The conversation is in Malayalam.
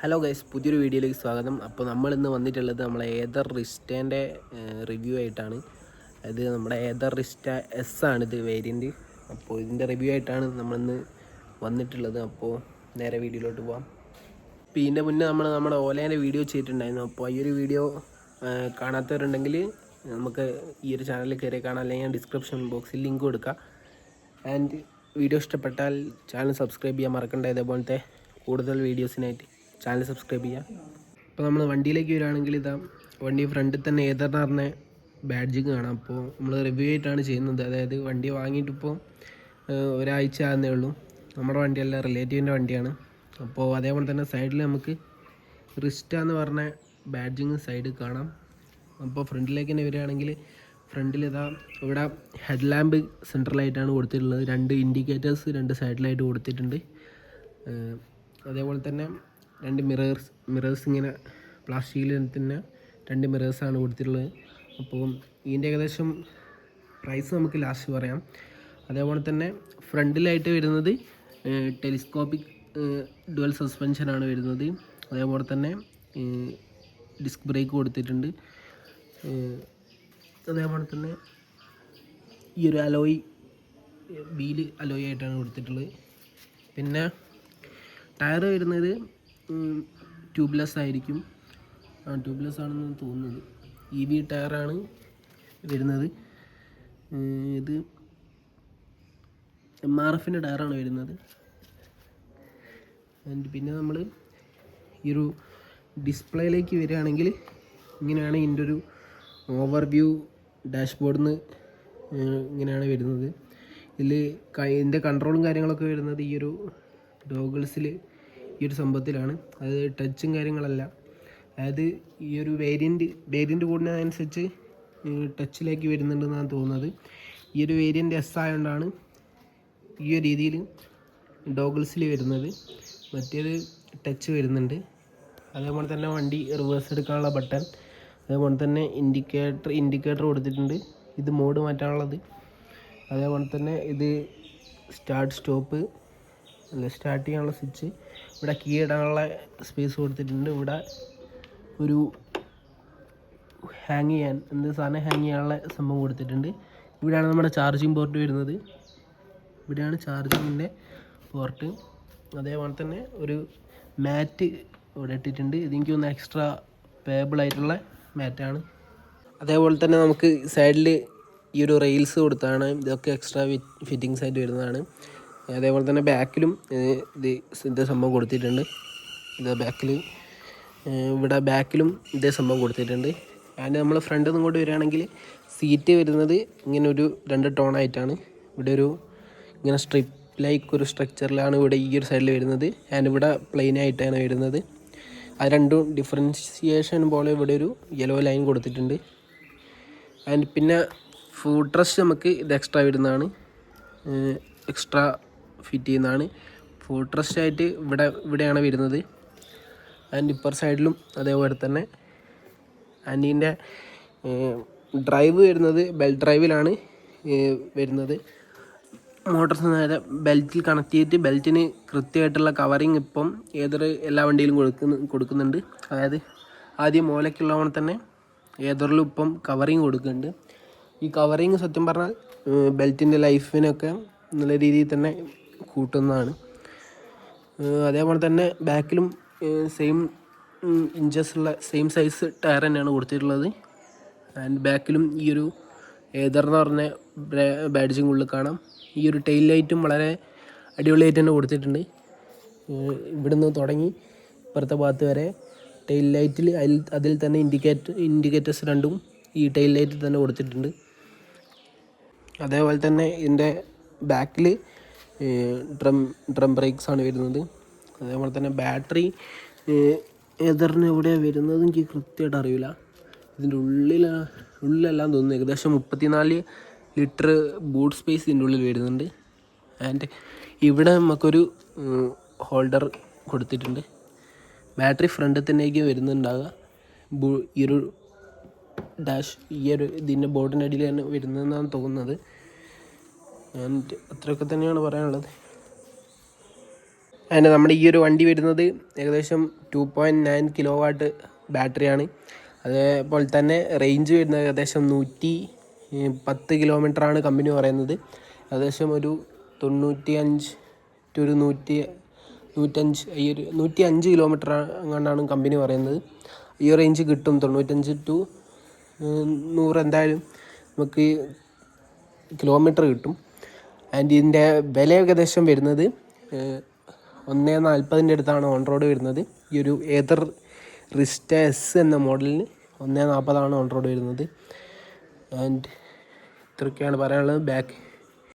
ഹലോ ഗൈസ്, പുതിയൊരു വീഡിയോയിലേക്ക് സ്വാഗതം. അപ്പോൾ നമ്മളിന്ന് വന്നിട്ടുള്ളത് നമ്മളെ ഏതർ റിസ്റ്റേൻ്റെ റിവ്യൂ ആയിട്ടാണ്. അത് നമ്മുടെ ഏതർ റിസ്റ്റ എസ് ആണ് ഇത് വേരിയൻറ്റ്. അപ്പോൾ ഇതിൻ്റെ റിവ്യൂ ആയിട്ടാണ് നമ്മളിന്ന് വന്നിട്ടുള്ളത്. അപ്പോൾ നേരെ വീഡിയോയിലോട്ട് പോകാം. അപ്പോൾ ഇതിൻ്റെ മുന്നേ നമ്മുടെ ഓലേൻ്റെ വീഡിയോ ചെയ്തിട്ടുണ്ടായിരുന്നു. അപ്പോൾ ഈ ഒരു വീഡിയോ കാണാത്തവരുണ്ടെങ്കിൽ നമുക്ക് ഈ ഒരു ചാനലിൽ കയറി കാണാം, അല്ലെങ്കിൽ ഞാൻ ഡിസ്ക്രിപ്ഷൻ ബോക്സിൽ ലിങ്ക് കൊടുക്കാം. ആൻഡ് വീഡിയോ ഇഷ്ടപ്പെട്ടാൽ ചാനൽ സബ്സ്ക്രൈബ് ചെയ്യാൻ മറക്കണ്ട. ഇതേപോലത്തെ കൂടുതൽ വീഡിയോസിനായിട്ട് ചാനൽ സബ്സ്ക്രൈബ് ചെയ്യുക. അപ്പോൾ നമ്മൾ വണ്ടിയിലേക്ക് വരികയാണെങ്കിൽ ഇതാ വണ്ടി ഫ്രണ്ടിൽ തന്നെ ഏതെന്ന് പറഞ്ഞ ബാഡ്ജിങ് കാണാം. അപ്പോൾ നമ്മൾ റിവ്യൂ ആയിട്ടാണ് ചെയ്യുന്നത്. അതായത് വണ്ടി വാങ്ങിയിട്ടിപ്പോൾ ഒരാഴ്ച ആകുന്നേ ഉള്ളൂ. നമ്മുടെ വണ്ടിയല്ല, റിലേറ്റീവിൻ്റെ വണ്ടിയാണ്. അപ്പോൾ അതേപോലെ തന്നെ സൈഡിൽ നമുക്ക് റിസ്റ്റ എന്ന് പറഞ്ഞ ബാഡ്ജിങ് സൈഡ് കാണാം. അപ്പോൾ ഫ്രണ്ടിലേക്ക് തന്നെ വരികയാണെങ്കിൽ ഫ്രണ്ടിൽ ഇതാ ഇവിടെ ഹെഡ് ലാമ്പ് സെൻട്രലായിട്ടാണ് കൊടുത്തിട്ടുള്ളത്. 2 ഇൻഡിക്കേറ്റേഴ്സ് 2 സൈഡിലായിട്ട് കൊടുത്തിട്ടുണ്ട്. അതേപോലെ തന്നെ 2 മിറേഴ്സ് ഇങ്ങനെ പ്ലാസ്റ്റിക്കിൽ തന്നെ 2 മിറേഴ്സാണ് കൊടുത്തിട്ടുള്ളത്. അപ്പോൾ ഇതിൻ്റെ ഏകദേശം പ്രൈസ് നമുക്ക് ലാസ്റ്റ് പറയാം. അതേപോലെ തന്നെ ഫ്രണ്ടിലായിട്ട് വരുന്നത് ടെലിസ്കോപ്പിക് ഡുവൽ സസ്പെൻഷനാണ് വരുന്നത്. അതേപോലെ തന്നെ ഡിസ്ക് ബ്രേക്ക് കൊടുത്തിട്ടുണ്ട്. അതേപോലെ തന്നെ ഈ ഒരു അലോയ് വീല് അലോയ് ആയിട്ടാണ് കൊടുത്തിട്ടുള്ളത്. പിന്നെ ടയർ വരുന്നത് ട്യൂബ്ലെസ് ആയിരിക്കും. ട്യൂബ്ലെസ് ആണെന്ന് തോന്നുന്നത്. EV ടയറാണ് വരുന്നത്. ഇത് MRFൻ്റെ ടയറാണ് വരുന്നത്. പിന്നെ നമ്മൾ ഈ ഒരു ഡിസ്പ്ലേയിലേക്ക് വരികയാണെങ്കിൽ ഇങ്ങനെയാണ് ഇതിൻ്റെ ഒരു ഓവർവ്യൂ ഡാഷ്ബോർഡിൽ നിന്ന് ഇങ്ങനെയാണ് വരുന്നത്. ഇതിൻ്റെ കൺട്രോളും കാര്യങ്ങളൊക്കെ വരുന്നത് ഈ ഒരു ഡോഗിൾസിൽ ഈ ഒരു സംഭവത്തിലാണ്. അത് ടച്ചും കാര്യങ്ങളല്ല. അതായത് ഈ ഒരു വേരിയൻറ്റ് കൂടുന്നതനുസരിച്ച് ടച്ചിലേക്ക് വരുന്നുണ്ടെന്നാണ് തോന്നുന്നത്. ഈ ഒരു വേരിയൻറ്റ് എസ് ആയതുകൊണ്ടാണ് ഈ ഒരു രീതിയിൽ ഡോഗിൾസിൽ വരുന്നത്. മറ്റേത് ടച്ച് വരുന്നുണ്ട്. അതേപോലെ തന്നെ വണ്ടി റിവേഴ്സ് എടുക്കാനുള്ള ബട്ടൺ, അതേപോലെ തന്നെ ഇൻഡിക്കേറ്റർ കൊടുത്തിട്ടുണ്ട്. ഇത് മോഡ് മാറ്റാനുള്ളത്. അതേപോലെ തന്നെ ഇത് സ്റ്റാർട്ട് ചെയ്യാനുള്ള സ്വിച്ച്, ഇവിടെ കീ ഇടാനുള്ള സ്പേസ് കൊടുത്തിട്ടുണ്ട്. ഇവിടെ ഒരു ഹാങ് ചെയ്യാനുള്ള സംഭവം കൊടുത്തിട്ടുണ്ട്. ഇവിടെയാണ് നമ്മുടെ ചാർജിങ് പോർട്ട് വരുന്നത്. ഇവിടെയാണ് ചാർജിങ്ങിൻ്റെ പോർട്ട്. അതേപോലെ തന്നെ ഒരു മാറ്റ് ഇവിടെ ഇട്ടിട്ടുണ്ട്. ഇതെനിക്ക് ഒന്ന് എക്സ്ട്രാ പേബിൾ ആയിട്ടുള്ള മാറ്റാണ്. അതേപോലെ തന്നെ നമുക്ക് സൈഡിൽ ഈ ഒരു റെയിൽസ് കൊടുത്താണ്. ഇതൊക്കെ എക്സ്ട്രാ ഫിറ്റിങ്സ് ആയിട്ട് വരുന്നതാണ്. അതേപോലെ തന്നെ ബാക്കിലും ഇതേ സംഭവം കൊടുത്തിട്ടുണ്ട്. ഇവിടെ ബാക്കിലും ഇതേ സംഭവം കൊടുത്തിട്ടുണ്ട്. അതിന് നമ്മൾ ഫ്രണ്ടിൽ നിന്ന് ഇങ്ങോട്ട് വരികയാണെങ്കിൽ സീറ്റ് വരുന്നത് ഇങ്ങനെ ഒരു 2 ടോണായിട്ടാണ്. ഇവിടെ ഒരു ഇങ്ങനെ ഒരു സ്ട്രക്ചറിലാണ് ഇവിടെ ഈ ഒരു സൈഡിൽ വരുന്നത്. ആൻഡ് ഇവിടെ പ്ലെയിൻ ആയിട്ടാണ് വരുന്നത്. അത് രണ്ടും ഡിഫറൻഷിയേഷൻ പോലെ ഇവിടെ ഒരു യെല്ലോ ലൈൻ കൊടുത്തിട്ടുണ്ട്. ആൻഡ് പിന്നെ ഫുഡ് റെസ്റ്റ് നമുക്ക് ഇത് എക്സ്ട്രാ വരുന്നതാണ്, എക്സ്ട്രാ ഫിറ്റ് ചെയ്യുന്നതാണ്. ഫുഡ് റെസ്റ്റ് ആയിട്ട് ഇവിടെയാണ് വരുന്നത്. ആൻഡ് ഇപ്പർ സൈഡിലും അതേപോലെ തന്നെ. ആൻഡ് ഇതിൻ്റെ ഡ്രൈവ് വരുന്നത് ബെൽറ്റ് ഡ്രൈവിലാണ് വരുന്നത്. മോട്ടോർസ് നേരെ ബെൽറ്റിൽ കണക്ട് ചെയ്തിട്ട് ബെൽറ്റിന് കൃത്യമായിട്ടുള്ള കവറിങ് ഇപ്പം എല്ലാ വണ്ടിയിലും കൊടുക്കുന്നുണ്ട്. അതായത് ആദ്യം മോലയ്ക്കുള്ളവണ്ണം തന്നെ ഏതൊരിലും ഇപ്പം കവറിങ് കൊടുക്കുന്നുണ്ട്. ഈ കവറിങ് സത്യം പറഞ്ഞാൽ ബെൽറ്റിൻ്റെ ലൈഫിനൊക്കെ നല്ല രീതിയിൽ തന്നെ കൂട്ടുന്നതാണ്. അതേപോലെ തന്നെ ബാക്കിലും സെയിം സെയിം സൈസ് ടയർ തന്നെയാണ് കൊടുത്തിട്ടുള്ളത്. ആൻഡ് ബാക്കിലും ഈ ഒരു ഏതർന്ന് പറഞ്ഞ ബാഡ്ജിങ് ഉള്ളിൽ കാണാം. ഈ ഒരു ടെയിൽ ലൈറ്റും വളരെ അടിപൊളിയായിട്ട് തന്നെ കൊടുത്തിട്ടുണ്ട്. ഇവിടുന്ന് തുടങ്ങി ഇപ്പുറത്തെ ഭാഗത്ത് വരെ ടെയിൽ ലൈറ്റിൽ അതിൽ തന്നെ ഇൻഡിക്കേറ്റേഴ്സ് രണ്ടും ഈ ടെയിൽ ലൈറ്റിൽ തന്നെ കൊടുത്തിട്ടുണ്ട്. അതേപോലെ തന്നെ ഇതിൻ്റെ ബാക്കിൽ ഡ്രം ബ്രേക്സ് ആണ് വരുന്നത്. അതേപോലെ തന്നെ ബാറ്ററി ഏതറിന് എവിടെയാണ് വരുന്നത് എനിക്ക് കൃത്യമായിട്ട് അറിയില്ല. ഇതിൻ്റെ ഉള്ളിലെല്ലാം തോന്നുന്നു ഏകദേശം 34 ലിറ്റർ ബൂട്ട് സ്പേസ് ഇതിൻ്റെ ഉള്ളിൽ വരുന്നുണ്ട്. ആൻഡ് ഇവിടെ നമുക്കൊരു ഹോൾഡർ കൊടുത്തിട്ടുണ്ട്. ബാറ്ററി ഫ്രണ്ടിൽ തന്നെയായിരിക്കും വരുന്നുണ്ടാകുക. ഈ ഒരു ഇതിൻ്റെ ബോർഡിൻ്റെ അടിയിൽ തന്നെ വരുന്നതെന്നാണ് തോന്നുന്നത്. ആൻഡ് അത്രയൊക്കെ തന്നെയാണ് പറയാനുള്ളത്. അതിന് നമ്മുടെ ഈ ഒരു വണ്ടി വരുന്നത് ഏകദേശം 2.9 കിലോ വാട്ട് ബാറ്ററിയാണ്. അതേപോലെ തന്നെ റേഞ്ച് വരുന്നത് ഏകദേശം 110 കിലോമീറ്ററാണ് കമ്പനി പറയുന്നത്. ഏകദേശം ഒരു 95 ടു ഒരു 105 കിലോമീറ്റർ അങ്ങാണ്ടാണ് കമ്പനി പറയുന്നത്. ഈ റേഞ്ച് കിട്ടും. 95 ടു 100 എന്തായാലും നമുക്ക് കിലോമീറ്റർ കിട്ടും. ആൻഡ് ഇതിൻ്റെ വില ഏകദേശം വരുന്നത് 140 അടുത്താണ് ഓൺ റോഡ് വരുന്നത്. ഈ ഒരു ഏതർ റിസ്റ്റ എസ് എന്ന മോഡലിന് 140 ഓൺ റോഡ് വരുന്നത്. ആൻഡ് ഇത്രയൊക്കെയാണ് പറയാനുള്ളത്. ബാക്ക്